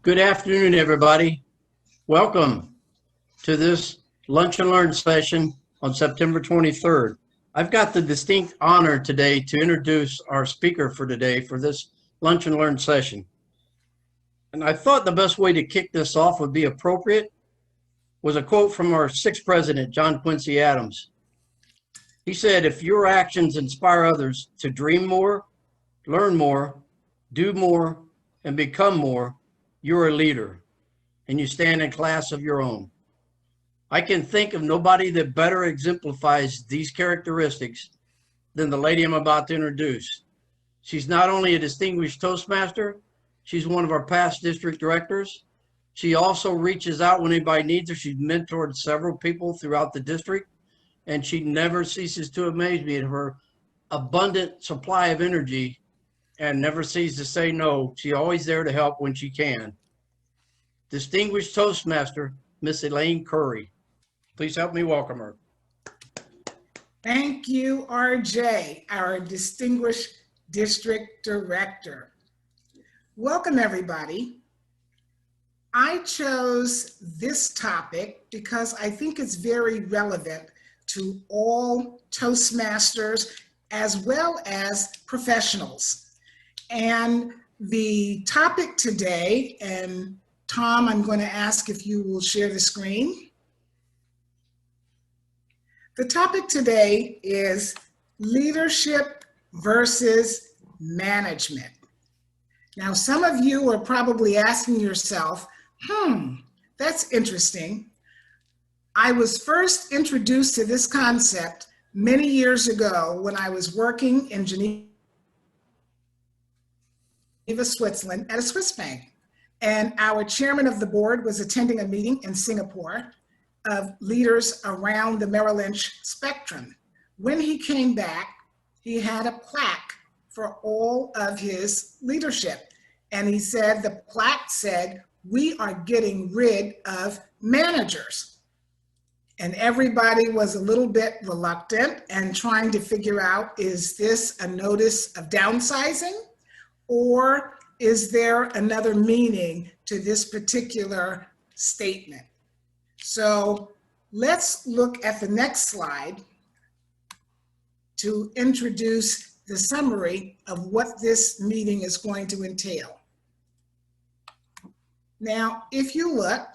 Good afternoon, everybody. Welcome to this Lunch and Learn session on September 23rd. I've got the distinct honor today to introduce our speaker for today for this Lunch and Learn session. And I thought the best way to kick this off would be appropriate was a quote from our sixth president, John Quincy Adams. He said, "If your actions inspire others to dream more, learn more, do more, and become more, you're a leader, and you stand in class of your own." I can think of nobody that better exemplifies these characteristics than the lady I'm about to introduce. She's not only a distinguished Toastmaster, she's one of our past district directors. She also reaches out when anybody needs her. She's mentored several people throughout the district, and she never ceases to amaze me at her abundant supply of energy and never ceases to say no. She's always there to help when she can. Distinguished Toastmaster, Miss Elaine Curry. Please help me welcome her. Thank you, RJ, our distinguished district director. Welcome, everybody. I chose this topic because I think it's very relevant to all Toastmasters as well as professionals. And the topic today, and Tom, I'm going to ask if you will share the screen. The topic today is leadership versus management. Now, some of you are probably asking yourself, that's interesting. I was first introduced to this concept many years ago when I was working in Geneva, Switzerland at a Swiss bank. And our chairman of the board was attending a meeting in Singapore of leaders around the Merrill Lynch spectrum. When he came back, he had a plaque for all of his leadership. And he said, the plaque said, "We are getting rid of managers." And everybody was a little bit reluctant and trying to figure out, is this a notice of downsizing? Or is there another meaning to this particular statement? So let's look at the next slide to introduce the summary of what this meeting is going to entail. Now, if you look,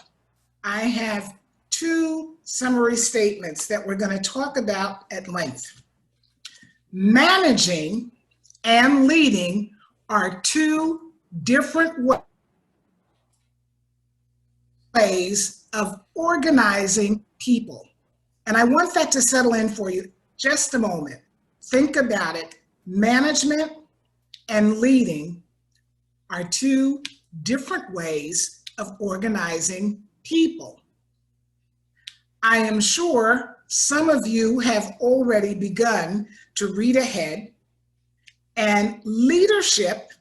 I have two summary statements that we're going to talk about at length. Managing and leading are two different ways of organizing people. And I want that to settle in for you just a moment. Think about it. Management and leading are two different ways of organizing people. I am sure some of you have already begun to read ahead, and leadership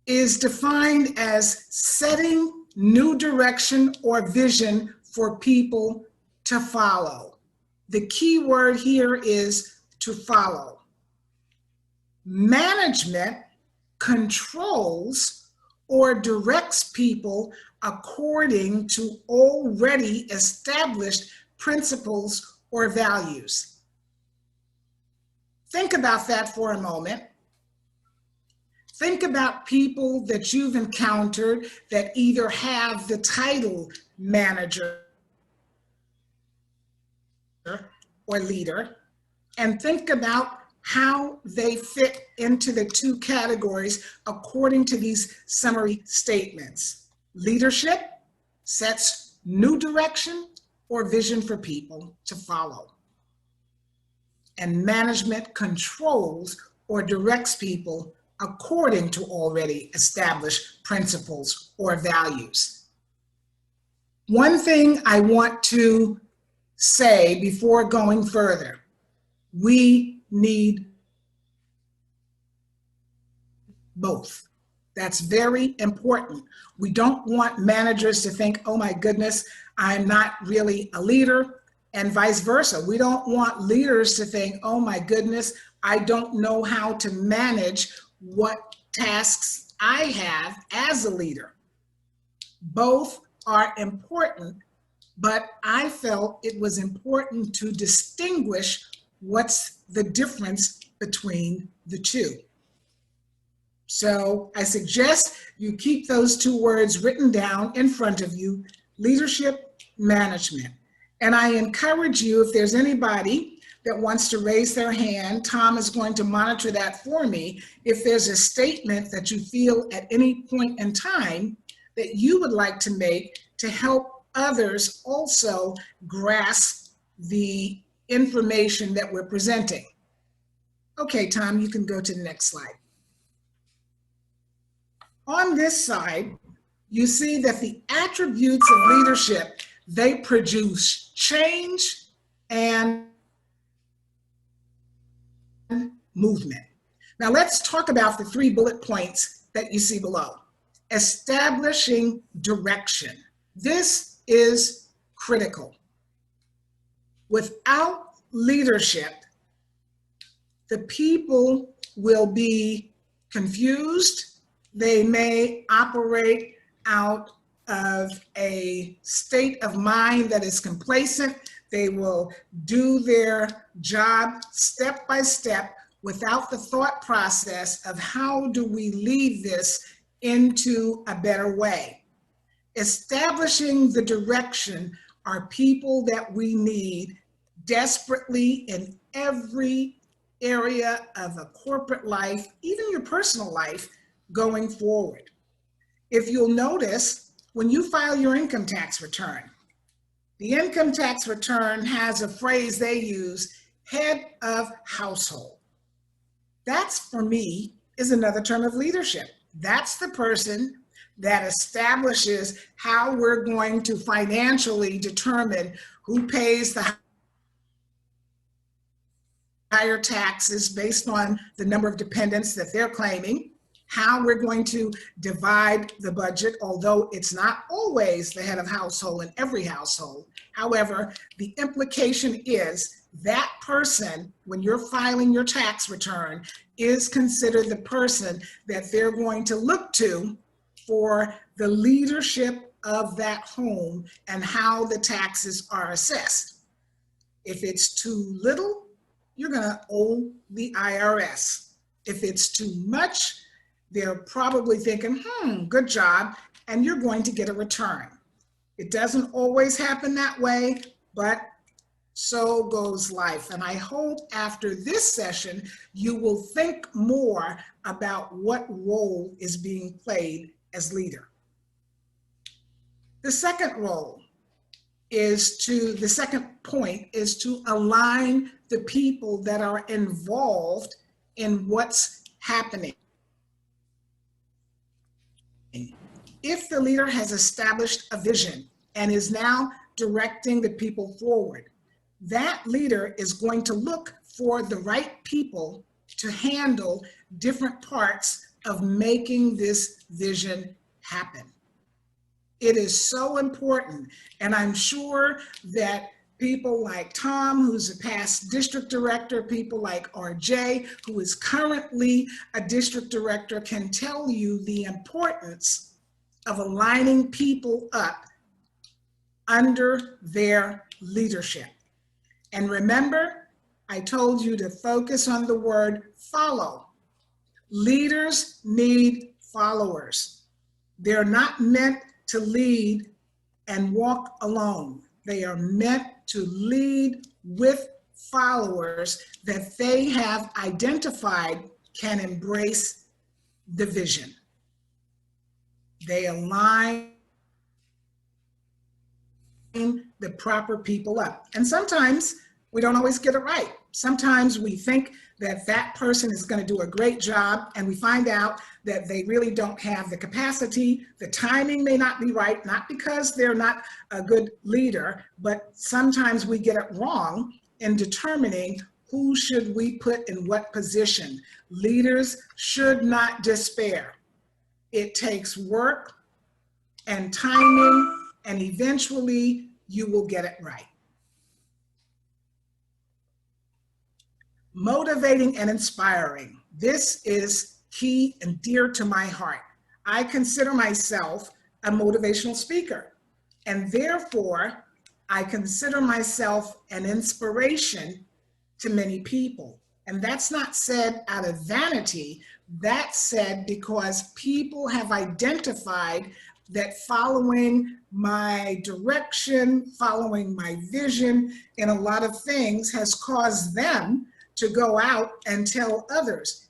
is defined as setting new direction or vision for people to follow. The key word here is to follow. Management controls or directs people according to already established principles or values. Think about that for a moment. Think about people that you've encountered that either have the title manager or leader, and think about how they fit into the two categories according to these summary statements. Leadership sets new direction or vision for people to follow. And management controls or directs people according to already established principles or values. One thing I want to say before going further, we need both. That's very important. We don't want managers to think, oh my goodness, I'm not really a leader, and vice versa. We don't want leaders to think, oh my goodness, I don't know how to manage what tasks I have as a leader. Both are important, but I felt it was important to distinguish what's the difference between the two. So I suggest you keep those two words written down in front of you: leadership, management. And I encourage you, if there's anybody that wants to raise their hand, Tom is going to monitor that for me. If there's a statement that you feel at any point in time that you would like to make to help others also grasp the information that we're presenting. Okay, Tom, you can go to the next slide. On this side, you see that the attributes of leadership, they produce change and movement. Now let's talk about the 3 bullet points that you see below. Establishing direction. This is critical. Without leadership, the people will be confused. They may operate out of a state of mind that is complacent. They will do their job step by step without the thought process of how do we lead this into a better way. Establishing the direction are people that we need desperately in every area of a corporate life, even your personal life, going forward. If you'll notice, when you file your income tax return, the income tax return has a phrase they use, head of household. That's, for me, is another term of leadership. That's the person that establishes how we're going to financially determine who pays the higher taxes based on the number of dependents that they're claiming, how we're going to divide the budget, although it's not always the head of household in every household. However, the implication is that person, when you're filing your tax return, is considered the person that they're going to look to for the leadership of that home and how the taxes are assessed. If it's too little, you're going to owe the IRS. If it's too much, they're probably thinking, good job, and you're going to get a return. It doesn't always happen that way, but so goes life. And I hope after this session, you will think more about what role is being played as leader. The second point is to align the people that are involved in what's happening. If the leader has established a vision and is now directing the people forward, that leader is going to look for the right people to handle different parts of making this vision happen. It is so important, and I'm sure that people like Tom, who's a past district director, people like RJ, who is currently a district director, can tell you the importance of aligning people up under their leadership. And remember, I told you to focus on the word follow. Leaders need followers. They're not meant to lead and walk alone. They are meant to lead with followers that they have identified can embrace the vision. They align the proper people up. And sometimes we don't always get it right. Sometimes we think that that person is going to do a great job, and we find out that they really don't have the capacity. The timing may not be right, not because they're not a good leader, but sometimes we get it wrong in determining who should we put in what position. Leaders should not despair. It takes work and timing, and eventually you will get it right. Motivating and inspiring. This is key and dear to my heart. I consider myself a motivational speaker. And therefore, I consider myself an inspiration to many people. And that's not said out of vanity. That's said because people have identified that following my direction, following my vision in a lot of things has caused them to go out and tell others.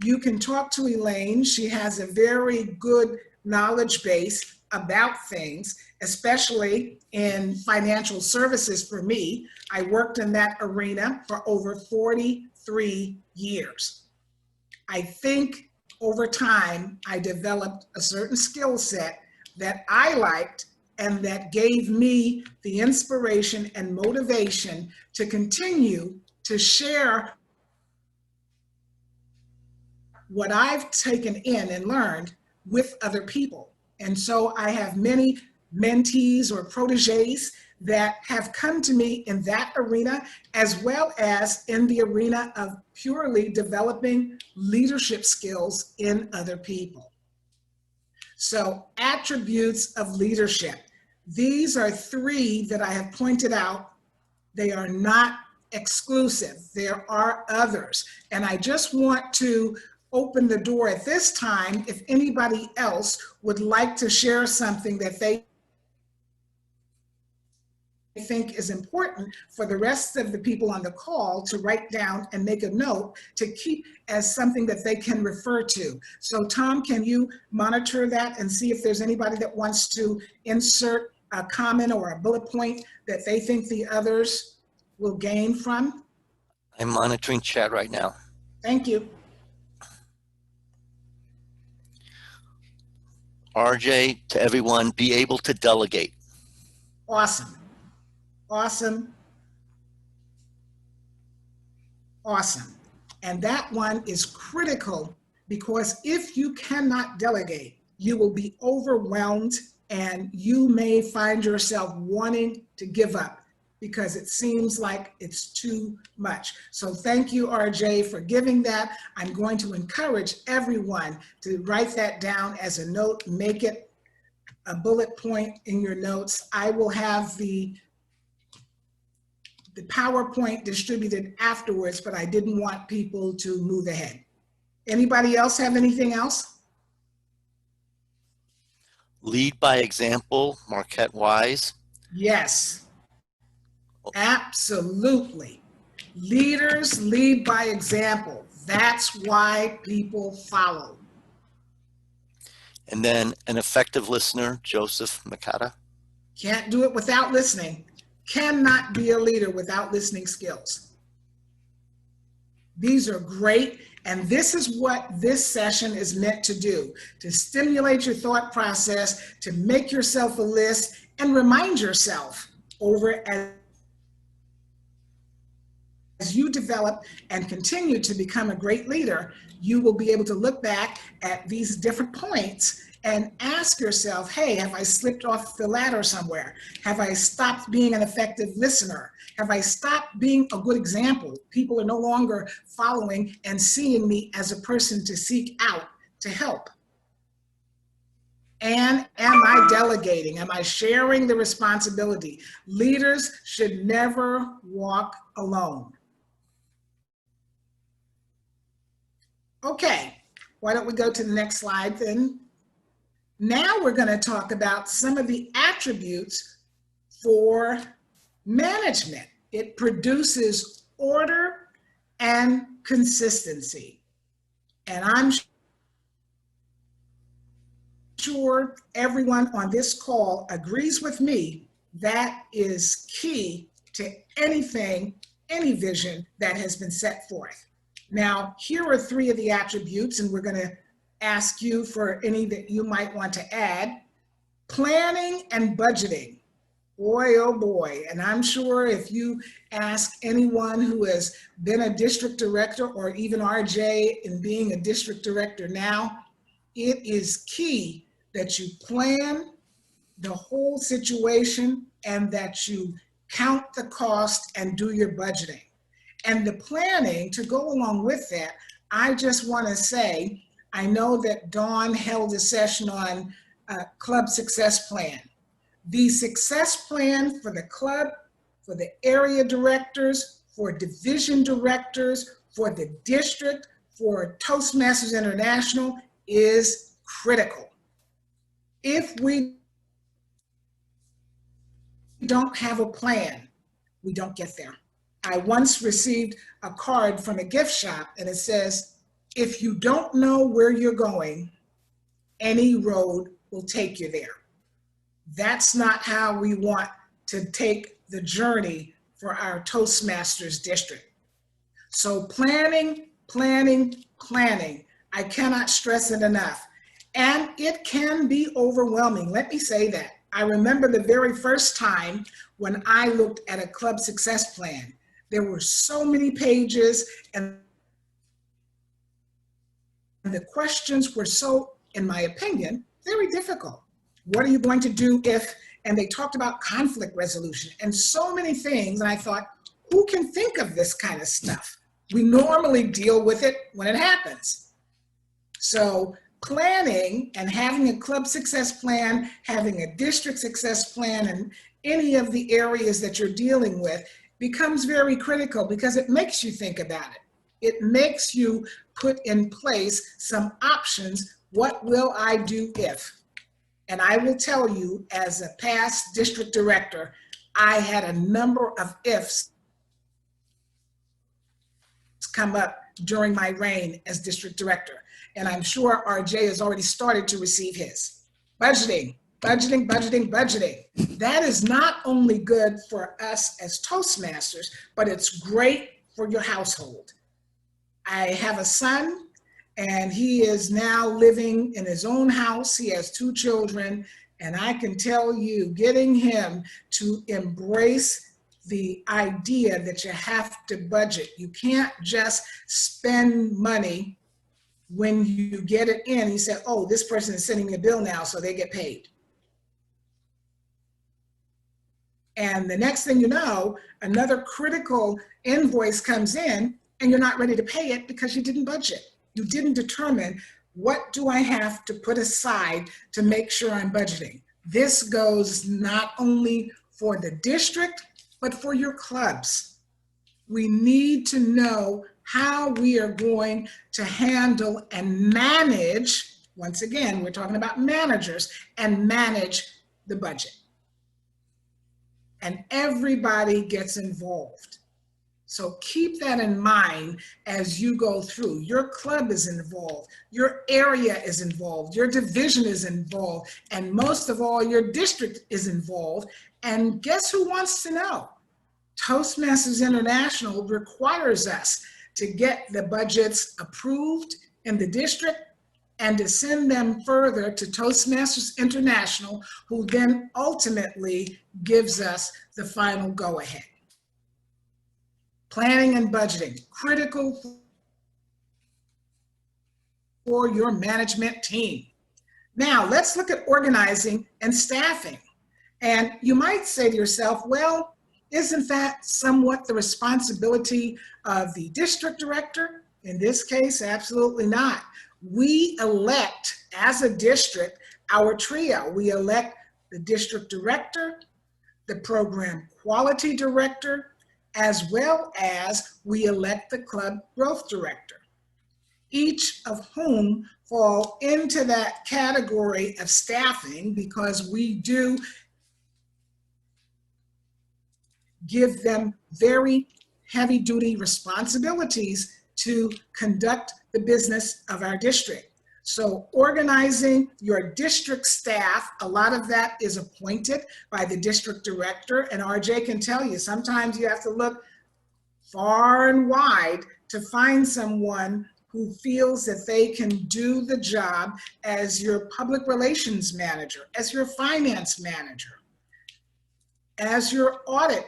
You can talk to Elaine. She has a very good knowledge base about things, especially in financial services for me. I worked in that arena for over 43 years. I think over time, I developed a certain skill set that I liked and that gave me the inspiration and motivation to continue to share what I've taken in and learned with other people. And so I have many mentees or proteges that have come to me in that arena, as well as in the arena of purely developing leadership skills in other people. So attributes of leadership. These are three that I have pointed out. They are not exclusive. There are others. And I just want to open the door at this time if anybody else would like to share something that they think is important for the rest of the people on the call to write down and make a note to keep as something that they can refer to. So Tom, can you monitor that and see if there's anybody that wants to insert a comment or a bullet point that they think the others will gain from? I'm monitoring chat right now. Thank you. RJ, to everyone, be able to delegate. Awesome. Awesome. Awesome. And that one is critical because if you cannot delegate, you will be overwhelmed and you may find yourself wanting to give up because it seems like it's too much. So thank you, RJ, for giving that. I'm going to encourage everyone to write that down as a note, make it a bullet point in your notes. I will have the PowerPoint distributed afterwards, but I didn't want people to move ahead. Anybody else have anything else? Lead by example, Marquette Wise. Yes, absolutely. Leaders lead by example. That's why people follow. And then an effective listener, Joseph Makata. Can't do it without listening. Cannot be a leader without listening skills. These are great, and this is what this session is meant to do, to stimulate your thought process, to make yourself a list, and remind yourself over as you develop and continue to become a great leader, you will be able to look back at these different points and ask yourself, hey, have I slipped off the ladder somewhere? Have I stopped being an effective listener? Have I stopped being a good example? People are no longer following and seeing me as a person to seek out to help. And am I delegating? Am I sharing the responsibility? Leaders should never walk alone. Okay, why don't we go to the next slide then? Now we're going to talk about some of the attributes for management. It produces order and consistency. And I'm sure everyone on this call agrees with me that is key to anything, any vision that has been set forth. Now, here are three of the attributes, and we're going to ask you for any that you might want to add. Planning and budgeting. Boy, oh boy. And I'm sure if you ask anyone who has been a district director or even RJ in being a district director now, it is key that you plan the whole situation and that you count the cost and do your budgeting. And the planning to go along with that, I just want to say, I know that Dawn held a session on club success plan. The success plan for the club, for the area directors, for division directors, for the district, for Toastmasters International is critical. If we don't have a plan, we don't get there. I once received a card from a gift shop and it says, if you don't know where you're going, any road will take you there. That's not how we want to take the journey for our Toastmasters district. So planning, planning, planning. I cannot stress it enough. And it can be overwhelming. Let me say that. I remember the very first time when I looked at a club success plan. There were so many pages and the questions were so, in my opinion, very difficult. What are you going to do if, and they talked about conflict resolution and so many things. And I thought, who can think of this kind of stuff? We normally deal with it when it happens. So planning and having a club success plan, having a district success plan, and any of the areas that you're dealing with becomes very critical because it makes you think about it. It makes you put in place some options. What will I do if? And I will tell you, as a past district director, I had a number of ifs come up during my reign as district director. And I'm sure RJ has already started to receive his. Budgeting, budgeting, budgeting, budgeting. That is not only good for us as Toastmasters, but it's great for your household. I have a son, and he is now living in his own house. He has 2 children, and I can tell you, getting him to embrace the idea that you have to budget. You can't just spend money when you get it in. He said, oh, this person is sending me a bill now, so they get paid. And the next thing you know, another critical invoice comes in, and you're not ready to pay it because you didn't budget. You didn't determine, what do I have to put aside to make sure I'm budgeting? This goes not only for the district, but for your clubs. We need to know how we are going to handle and manage, once again, we're talking about managers, and manage the budget. And everybody gets involved. So keep that in mind as you go through. Your club is involved, your area is involved, your division is involved, and most of all, your district is involved. And guess who wants to know? Toastmasters International requires us to get the budgets approved in the district and to send them further to Toastmasters International, who then ultimately gives us the final go-ahead. Planning and budgeting, critical for your management team. Now, let's look at organizing and staffing. And you might say to yourself, well, isn't that somewhat the responsibility of the district director? In this case, absolutely not. We elect, as a district, our trio. We elect the district director, the program quality director, as well as we elect the club growth director, each of whom fall into that category of staffing because we do give them very heavy-duty responsibilities to conduct the business of our district. So organizing your district staff, a lot of that is appointed by the district director, and RJ can tell you, sometimes you have to look far and wide to find someone who feels that they can do the job as your public relations manager, as your finance manager, as your audit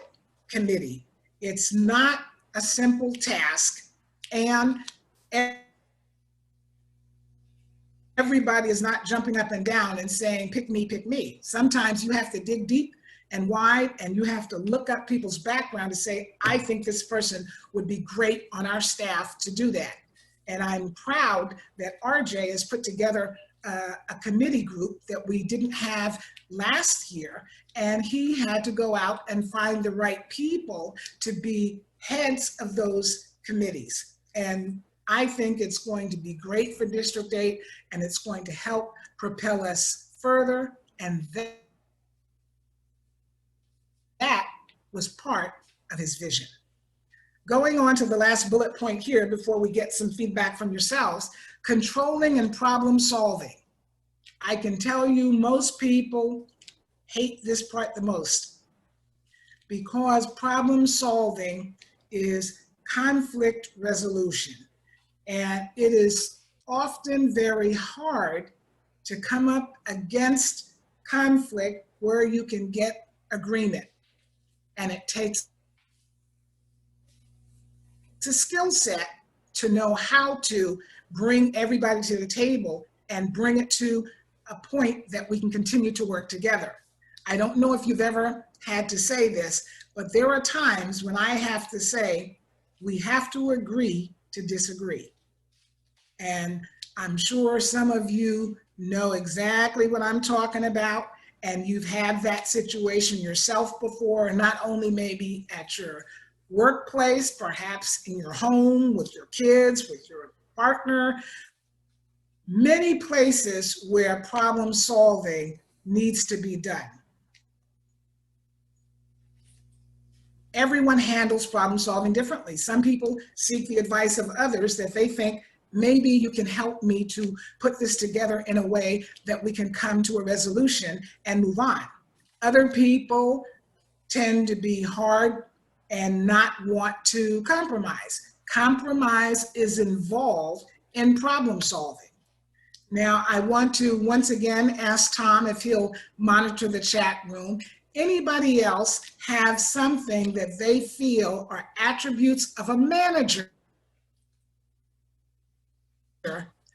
committee. It's not a simple task, and everybody is not jumping up and down and saying, pick me, pick me. Sometimes you have to dig deep and wide, and you have to look up people's background to say, I think this person would be great on our staff to do that. And I'm proud that RJ has put together a committee group that we didn't have last year. And he had to go out and find the right people to be heads of those committees. And I think it's going to be great for District 8, and it's going to help propel us further. And that was part of his vision. Going on to the last bullet point here before we get some feedback from yourselves, controlling and problem solving. I can tell you most people hate this part the most, because problem solving is conflict resolution. And it is often very hard to come up against conflict where you can get agreement. And it takes a skill set to know how to bring everybody to the table and bring it to a point that we can continue to work together. I don't know if you've ever had to say this, but there are times when I have to say, we have to agree to disagree. And I'm sure some of you know exactly what I'm talking about, and you've had that situation yourself before, and not only maybe at your workplace, perhaps in your home, with your kids, with your partner, many places where problem solving needs to be done. Everyone handles problem solving differently. Some people seek the advice of others that they think, maybe you can help me to put this together in a way that we can come to a resolution and move on. Other people tend to be hard and not want to compromise. Compromise is involved in problem solving. Now, I want to once again ask Tom if he'll monitor the chat room. Anybody else have something that they feel are attributes of a manager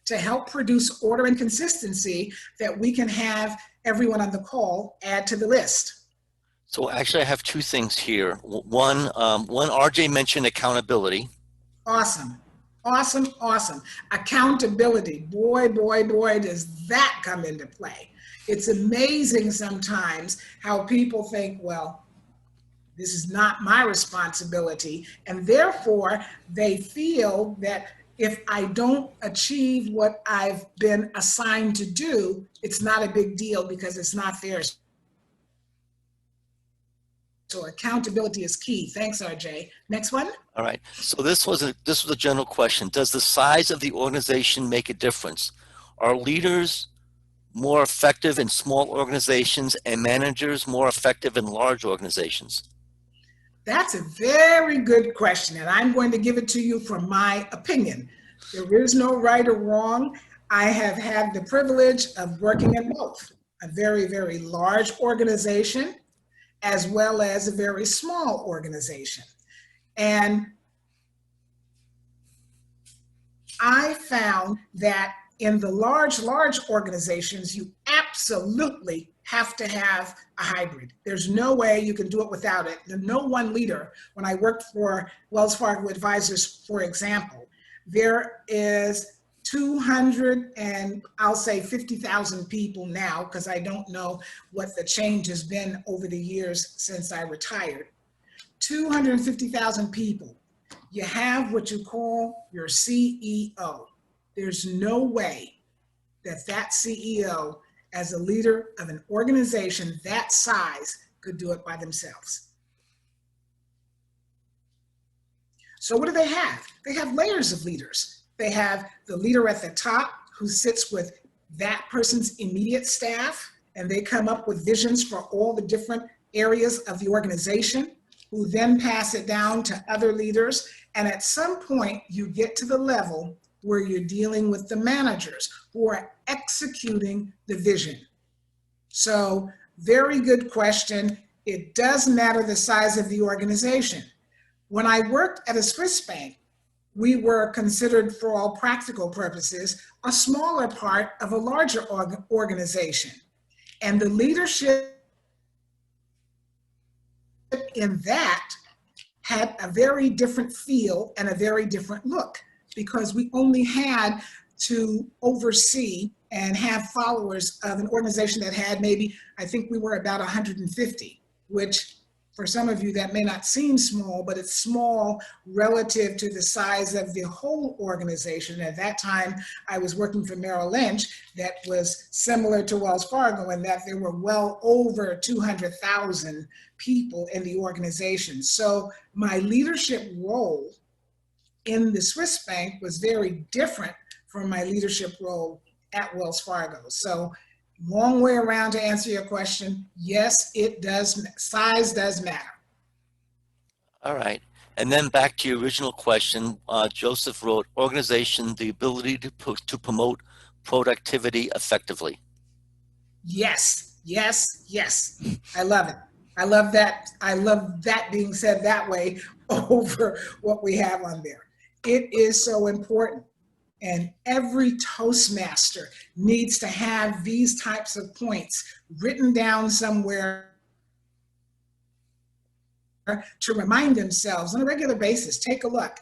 to help produce order and consistency that we can have everyone on the call add to the list? So actually I have two things here. One, RJ mentioned accountability. Awesome, awesome, awesome. Accountability, boy, boy, boy, does that come into play. It's amazing sometimes how people think, well, this is not my responsibility, and therefore they feel that if I don't achieve what I've been assigned to do, it's not a big deal because it's not theirs. So accountability is key. Thanks, RJ. Next one. All right. So this was a general question. Does the size of the organization make a difference? Are leaders more effective in small organizations and managers more effective in large organizations? That's a very good question, and I'm going to give it to you from my opinion. There is no right or wrong. I have had the privilege of working in both a very, very large organization as well as a very small organization. And I found that in the large organizations, you absolutely have to have a hybrid. There's no way you can do it without it. There's no one leader. When I worked for Wells Fargo Advisors, for example, there is 200 and I'll say 50,000 people now, because I don't know what the change has been over the years since I retired. 250,000 people. You have what you call your CEO. There's no way that that CEO, as a leader of an organization that size, could do it by themselves. So what do they have? They have layers of leaders. They have the leader at the top who sits with that person's immediate staff, and they come up with visions for all the different areas of the organization, who then pass it down to other leaders. And at some point, you get to the level where you're dealing with the managers who are executing the vision. So, very good question. It does matter the size of the organization. When I worked at a Swiss bank, we were considered, for all practical purposes, a smaller part of a larger organization. And the leadership in that had a very different feel and a very different look, because we only had to oversee and have followers of an organization that had maybe, I think we were about 150, which for some of you that may not seem small, but it's small relative to the size of the whole organization. At that time, I was working for Merrill Lynch, that was similar to Wells Fargo, in that there were well over 200,000 people in the organization. So my leadership role in the Swiss bank was very different from my leadership role at Wells Fargo. So long way around to answer your question. Yes, it does. Size does matter. All right. And then back to your original question, Joseph wrote, organization, the ability to promote productivity effectively. Yes, yes, yes. I love it. I love that. I love that being said that way over what we have on there. It is so important. And every Toastmaster needs to have these types of points written down somewhere to remind themselves on a regular basis. Take a look.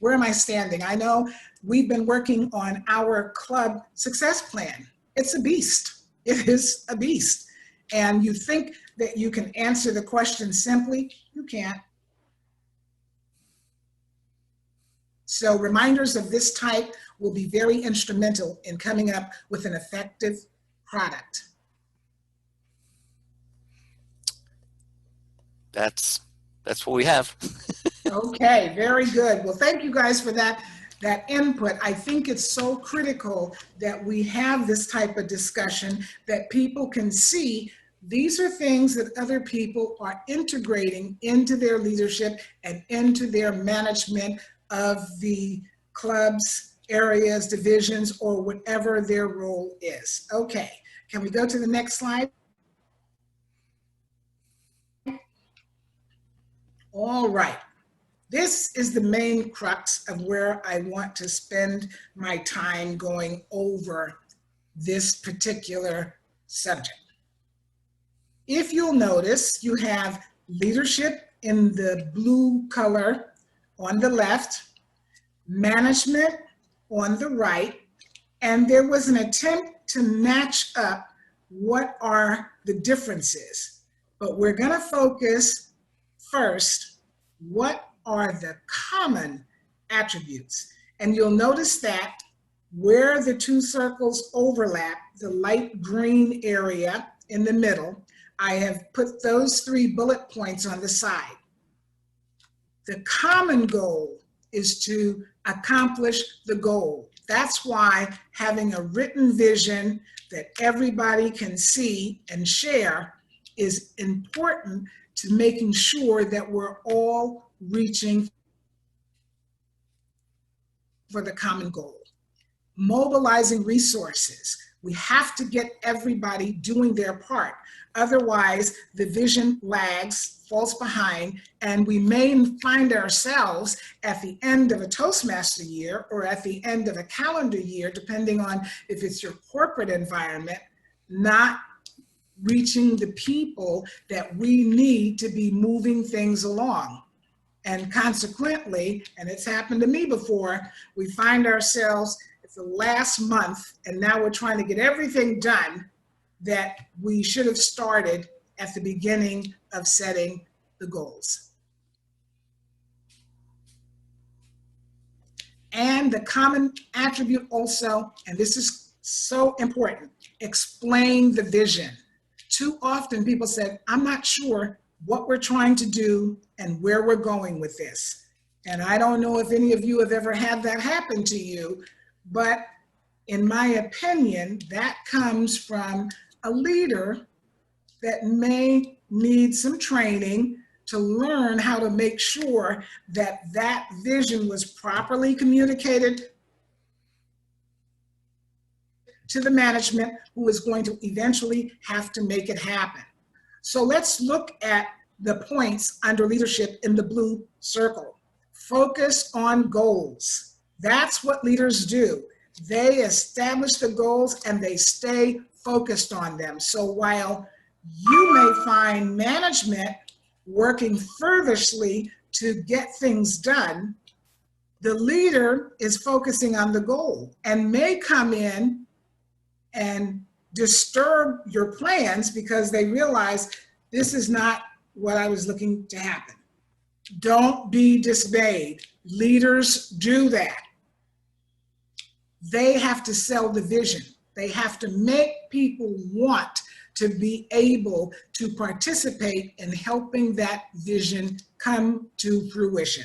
Where am I standing? I know we've been working on our club success plan. It's a beast. It is a beast. And you think that you can answer the question simply? You can't. So reminders of this type will be very instrumental in coming up with an effective product. That's what we have. Okay, very good. Well, thank you guys for that input. I think it's so critical that we have this type of discussion, that people can see these are things that other people are integrating into their leadership and into their management of the clubs, areas, divisions, or whatever their role is. Okay, can we go to the next slide? All right. This is the main crux of where I want to spend my time going over this particular subject. If you'll notice, you have leadership in the blue color on the left, management on the right, and there was an attempt to match up what are the differences. But we're going to focus first, what are the common attributes? And you'll notice that where the two circles overlap, the light green area in the middle, I have put those 3 bullet points on the side. The common goal is to accomplish the goal. That's why having a written vision that everybody can see and share is important to making sure that we're all reaching for the common goal. Mobilizing resources. We have to get everybody doing their part. Otherwise, the vision lags, falls behind, and we may find ourselves at the end of a Toastmaster year or at the end of a calendar year, depending on if it's your corporate environment, not reaching the people that we need to be moving things along. And consequently, and it's happened to me before, we find ourselves at the last month, and now we're trying to get everything done that we should have started at the beginning of setting the goals. And the common attribute also, and this is so important, explain the vision. Too often people said, I'm not sure what we're trying to do and where we're going with this. And I don't know if any of you have ever had that happen to you, but in my opinion, that comes from a leader that may need some training to learn how to make sure that that vision was properly communicated to the management who is going to eventually have to make it happen. So let's look at the points under leadership in the blue circle. Focus on goals. That's what leaders do. They establish the goals and they stay focused on them. So while you may find management working furiously to get things done, The leader is focusing on the goal and may come in and disturb your plans because they realize this is not what I was looking to happen. Don't be dismayed. Leaders do that. They have to sell the vision. They have to make people want to be able to participate in helping that vision come to fruition.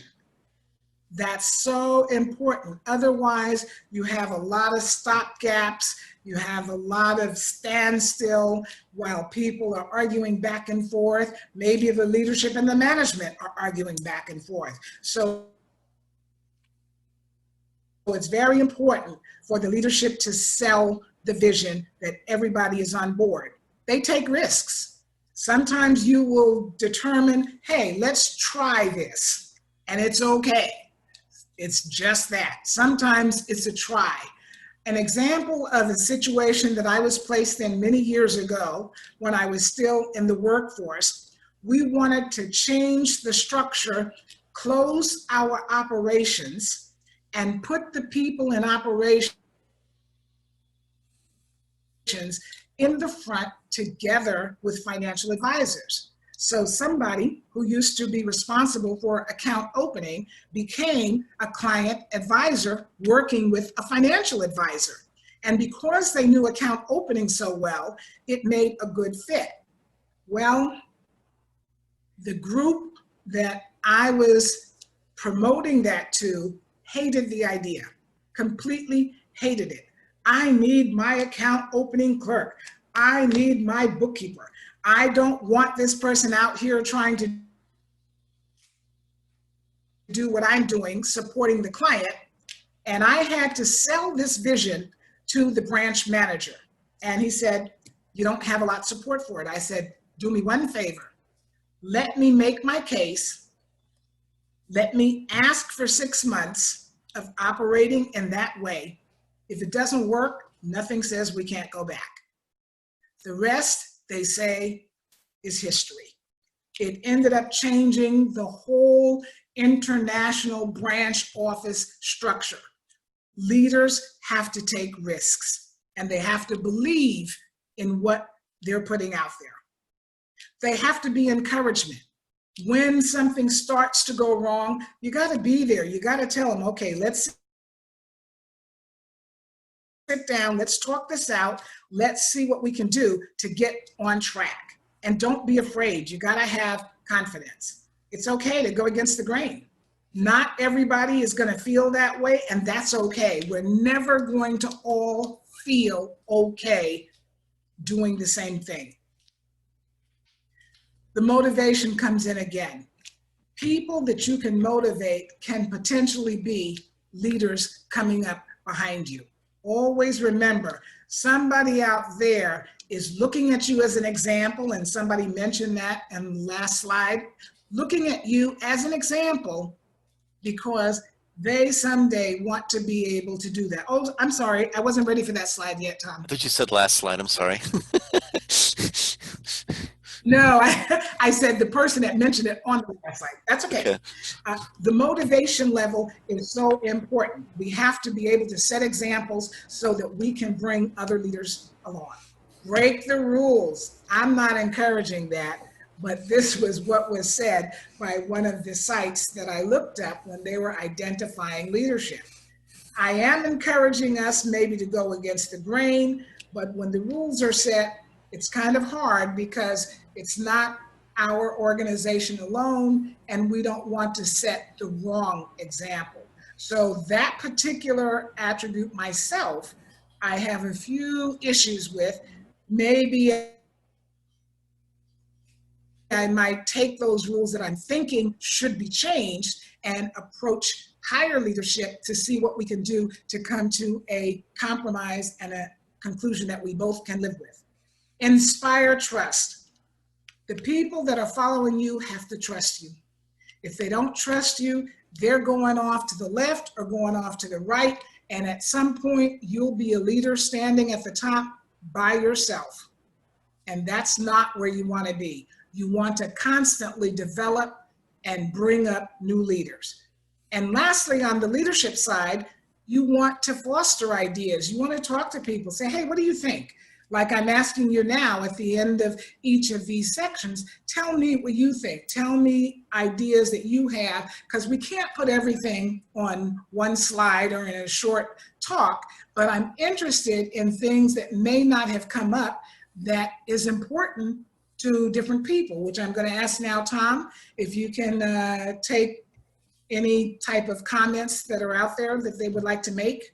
That's so important. Otherwise, you have a lot of stopgaps. You have a lot of standstill while people are arguing back and forth. Maybe the leadership and the management are arguing back and forth. So it's very important for the leadership to sell the vision that everybody is on board. They take risks. Sometimes you will determine, hey, let's try this, and it's okay. It's just that. Sometimes it's a try. An example of a situation that I was placed in many years ago when I was still in the workforce, we wanted to change the structure, close our operations, and put the people in operations in the front together with financial advisors. So somebody who used to be responsible for account opening became a client advisor working with a financial advisor. And because they knew account opening so well, it made a good fit. Well, the group that I was promoting that to hated the idea, completely hated it. I need my account opening clerk. I need my bookkeeper. I don't want this person out here trying to do what I'm doing, supporting the client. And I had to sell this vision to the branch manager. And he said, you don't have a lot of support for it. I said, do me one favor. Let me make my case. Let me ask for 6 months of operating in that way. If it doesn't work, nothing says we can't go back. The rest, they say, is history. It ended up changing the whole international branch office structure. Leaders have to take risks, and they have to believe in what they're putting out there. They have to be encouragement. When something starts to go wrong, you got to be there. You got to tell them, okay, let's sit down, let's talk this out, let's see what we can do to get on track. And don't be afraid. You got to have confidence. It's okay to go against the grain. Not everybody is going to feel that way, and that's okay. We're never going to all feel okay doing the same thing. The motivation comes in again. People that you can motivate can potentially be leaders coming up behind you. Always remember, somebody out there is looking at you as an example, and somebody mentioned that in the last slide, looking at you as an example because they someday want to be able to do that. Oh, I'm sorry, I wasn't ready for that slide yet, Tom. I thought you said last slide, I'm sorry. No, I said the person that mentioned it on the website. That's okay. The motivation level is so important. We have to be able to set examples so that we can bring other leaders along. Break the rules. I'm not encouraging that, but this was what was said by one of the sites that I looked up when they were identifying leadership. I am encouraging us maybe to go against the grain, but when the rules are set, it's kind of hard because it's not our organization alone, and we don't want to set the wrong example. So that particular attribute myself, I have a few issues with. Maybe I might take those rules that I'm thinking should be changed and approach higher leadership to see what we can do to come to a compromise and a conclusion that we both can live with. Inspire trust. The people that are following you have to trust you. If they don't trust you, they're going off to the left or going off to the right, and at some point you'll be a leader standing at the top by yourself. And that's not where you want to be. You want to constantly develop and bring up new leaders. And lastly, on the leadership side, you want to foster ideas. You want to talk to people, say, hey, what do you think? Like I'm asking you now at the end of each of these sections, tell me what you think. Tell me ideas that you have, because we can't put everything on one slide or in a short talk, but I'm interested in things that may not have come up that is important to different people, which I'm going to ask now, Tom, if you can take any type of comments that are out there that they would like to make.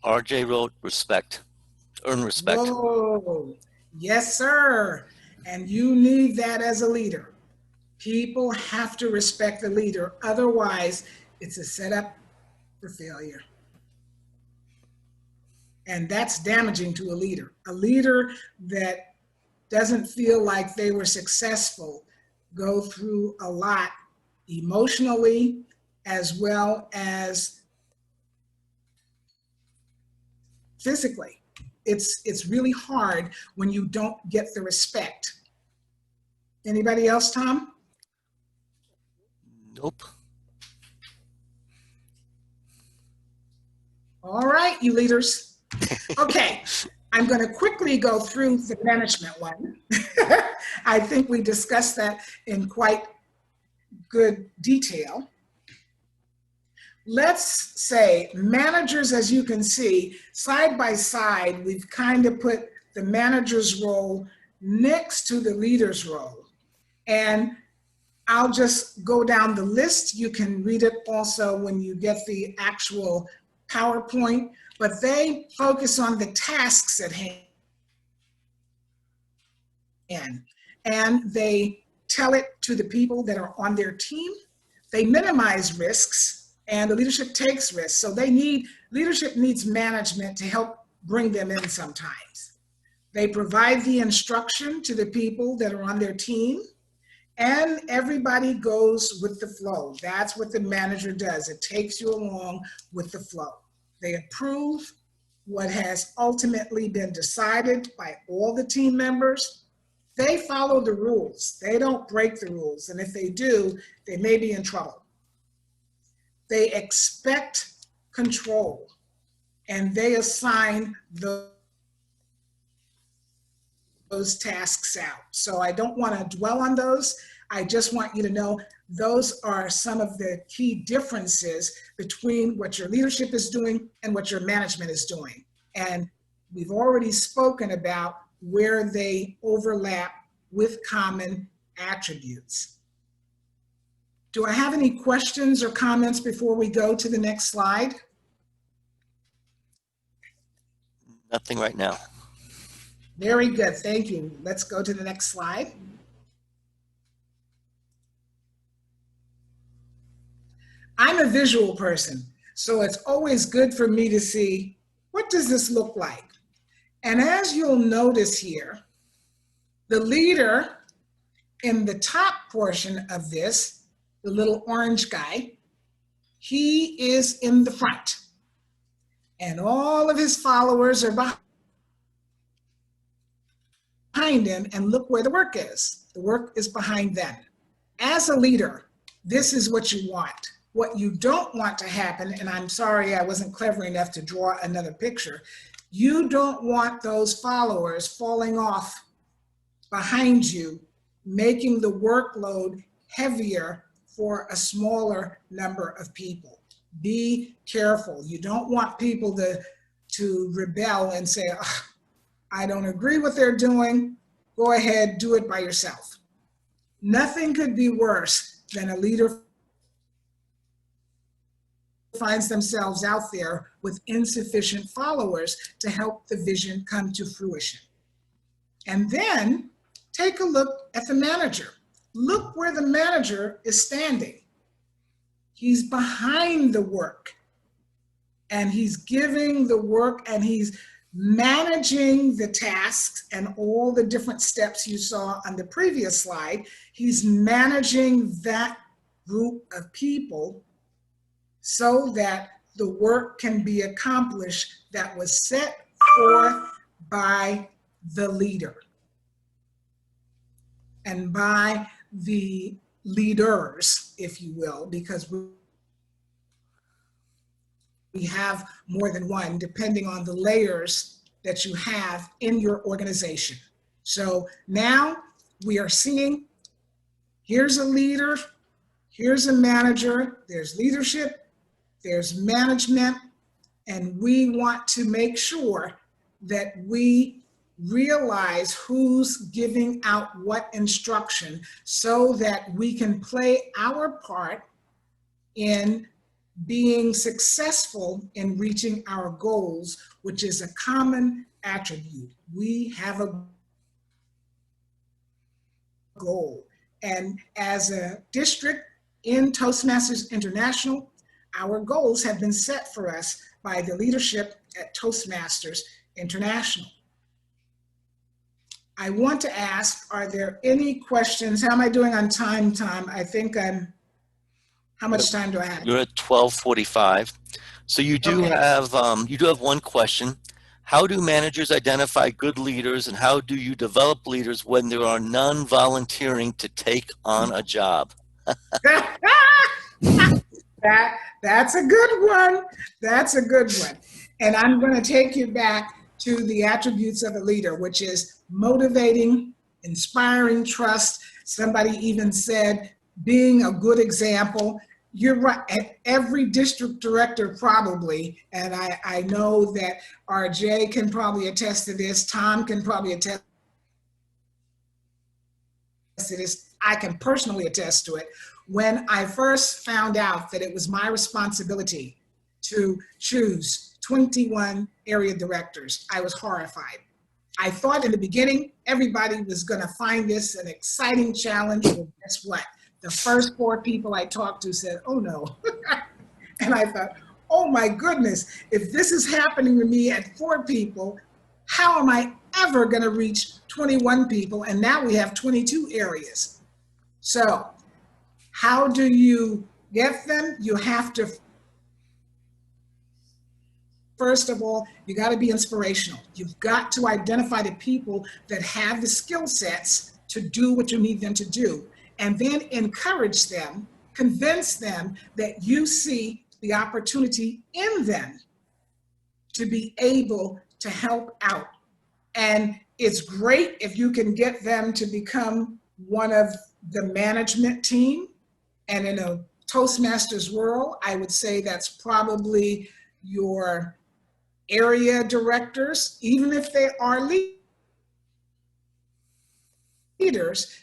RJ wrote respect, earn respect. Whoa, yes, sir. And you need that as a leader. People have to respect the leader. Otherwise, it's a setup for failure. And that's damaging to a leader. A leader that doesn't feel like they were successful go through a lot emotionally as well as physically. It's really hard when you don't get the respect. Anybody else, Tom? Nope. All right, you leaders. Okay, I'm going to quickly go through the management one. I think we discussed that in quite good detail. Let's say managers, as you can see, side by side, we've kind of put the manager's role next to the leader's role. And I'll just go down the list. You can read it also when you get the actual PowerPoint, but they focus on the tasks at hand. And they tell it to the people that are on their team. They minimize risks, and the leadership takes risks. So leadership needs management to help bring them in sometimes. They provide the instruction to the people that are on their team, and everybody goes with the flow. That's what the manager does. It takes you along with the flow. They approve what has ultimately been decided by all the team members. They follow the rules. They don't break the rules. And if they do, they may be in trouble. They expect control, and they assign those tasks out. So I don't want to dwell on those. I just want you to know those are some of the key differences between what your leadership is doing and what your management is doing. And we've already spoken about where they overlap with common attributes. Do I have any questions or comments before we go to the next slide? Nothing right now. Very good, thank you. Let's go to the next slide. I'm a visual person, so it's always good for me to see, what does this look like? And as you'll notice here, the leader in the top portion of this, the little orange guy, he is in the front. And all of his followers are behind him, and look where the work is. The work is behind them. As a leader, this is what you want. What you don't want to happen, and I'm sorry I wasn't clever enough to draw another picture, you don't want those followers falling off behind you, making the workload heavier for a smaller number of people. Be careful. You don't want people to rebel and say, oh, I don't agree with what they're doing. Go ahead, do it by yourself. Nothing could be worse than a leader finds themselves out there with insufficient followers to help the vision come to fruition. And then take a look at the manager. Look where the manager is standing. He's behind the work, and he's giving the work, and he's managing the tasks and all the different steps you saw on the previous slide. He's managing that group of people so that the work can be accomplished that was set forth by the leader. and by the leaders, if you will, because we have more than one, depending on the layers that you have in your organization. So now we are seeing, here's a leader, here's a manager, there's leadership, there's management, and we want to make sure that we realize who's giving out what instruction so that we can play our part in being successful in reaching our goals, which is a common attribute. We have a goal. And as a district in Toastmasters International, our goals have been set for us by the leadership at Toastmasters International. I want to ask, are there any questions? How am I doing on time? I think I'm, how much time do I have? You're at 12:45. So you do have one question. How do managers identify good leaders, and how do you develop leaders when there are none volunteering to take on a job? That's a good one. That's a good one. And I'm going to take you back to the attributes of a leader, which is motivating, inspiring trust. Somebody even said being a good example. You're right. Every district director probably, and I know that RJ can probably attest to this, Tom can probably attest to this, I can personally attest to it. When I first found out that it was my responsibility to choose 21 area directors, I was horrified. I thought in the beginning, everybody was gonna find this an exciting challenge. Well, guess what? The first 4 people I talked to said, oh no. And I thought, oh my goodness, if this is happening to me at 4 people, how am I ever gonna reach 21 people? And now we have 22 areas. So how do you get them? You have to, first of all, you gotta be inspirational. You've got to identify the people that have the skill sets to do what you need them to do. And then encourage them, convince them that you see the opportunity in them to be able to help out. And it's great if you can get them to become one of the management team. And in a Toastmasters world, I would say that's probably your area directors, even if they are leaders,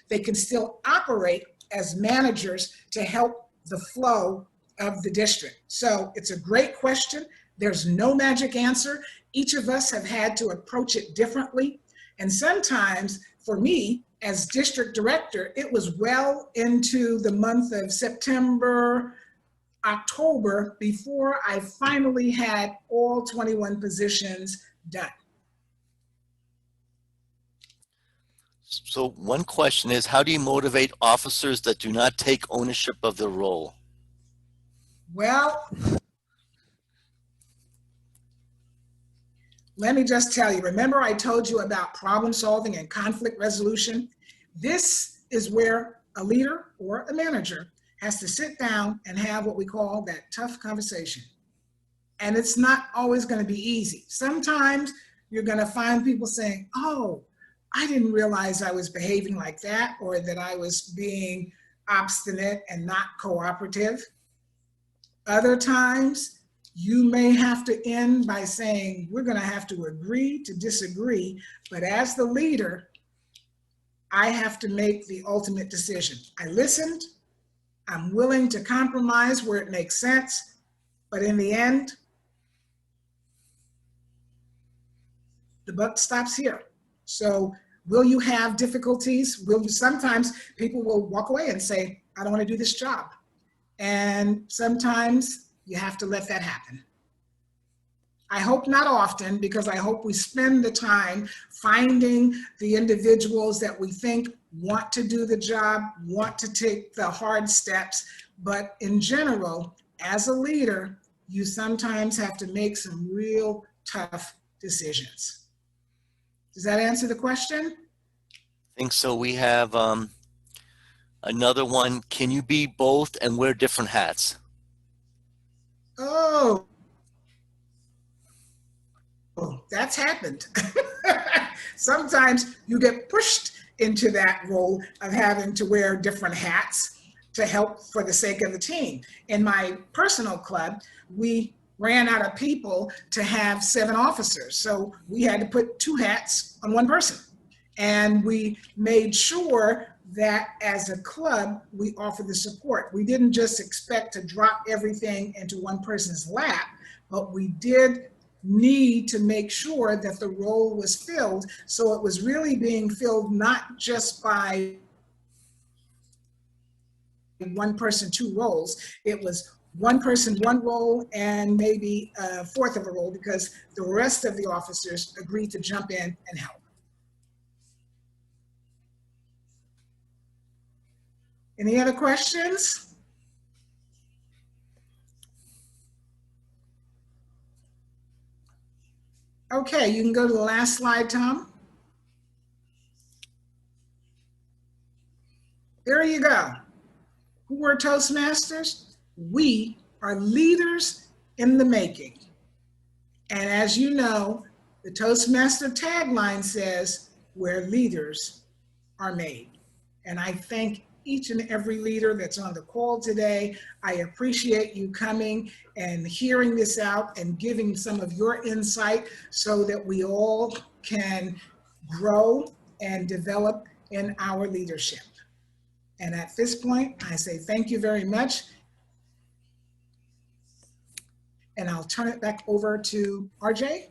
they can still operate as managers to help the flow of the district. So it's a great question. There's no magic answer. Each of us have had to approach it differently. And sometimes for me as district director, it was well into the month of September, October before I finally had all 21 positions done. So one question is, how do you motivate officers that do not take ownership of the role? Well, let me just tell you, remember I told you about problem solving and conflict resolution? This is where a leader or a manager has to sit down and have what we call that tough conversation. And it's not always going to be easy. Sometimes you're going to find people saying, oh, I didn't realize I was behaving like that, or that I was being obstinate and not cooperative. Other times, you may have to end by saying, we're going to have to agree to disagree, but as the leader, I have to make the ultimate decision. I listened, I'm willing to compromise where it makes sense, but in the end, the buck stops here. So will you have difficulties? Will you, sometimes people will walk away and say, I don't want to do this job. And sometimes you have to let that happen. I hope not often, because I hope we spend the time finding the individuals that we think want to do the job, want to take the hard steps. But in general, as a leader, you sometimes have to make some real tough decisions. Does that answer the question? I think so. We have Another one, can you be both and wear different hats? Oh, that's happened. Sometimes you get pushed into that role of having to wear different hats to help for the sake of the team. In my personal club, we ran out of people to have 7 officers. So we had to put 2 hats on 1 person. And we made sure that as a club, we offered the support. We didn't just expect to drop everything into 1 person's lap, but we did need to make sure that the role was filled. So it was really being filled not just by 1 person, 2 roles. It was 1 person, 1 role, and maybe a fourth of a role because the rest of the officers agreed to jump in and help. Any other questions? Okay, you can go to the last slide, Tom. There you go. Who are Toastmasters? We are leaders in the making. And as you know, the Toastmaster tagline says, where leaders are made. And I thank each and every leader that's on the call today. I appreciate you coming and hearing this out and giving some of your insight so that we all can grow and develop in our leadership. And at this point, I say thank you very much. And I'll turn it back over to RJ.